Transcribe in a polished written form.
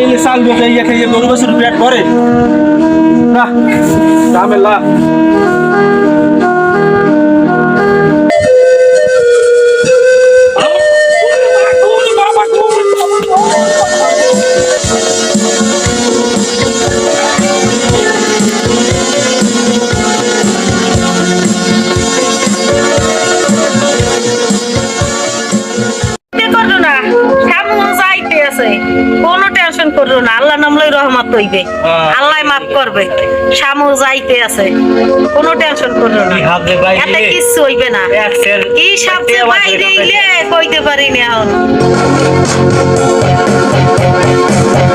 এলে চাল বেঁচে ইয়ে খেয়ে গরু বছর পেট ভরে না ঝামেলা। কোনো টেনশন করো না, আল্লাহ নামলাই রহমত হইবে, আল্লাহ মাফ করবে। শামু যাইতে আছে, কোনো টেনশন করো না, এতে কিচ্ছু হইবে না। কি সবচেয়ে বাইরে কইতে পারি না এখন।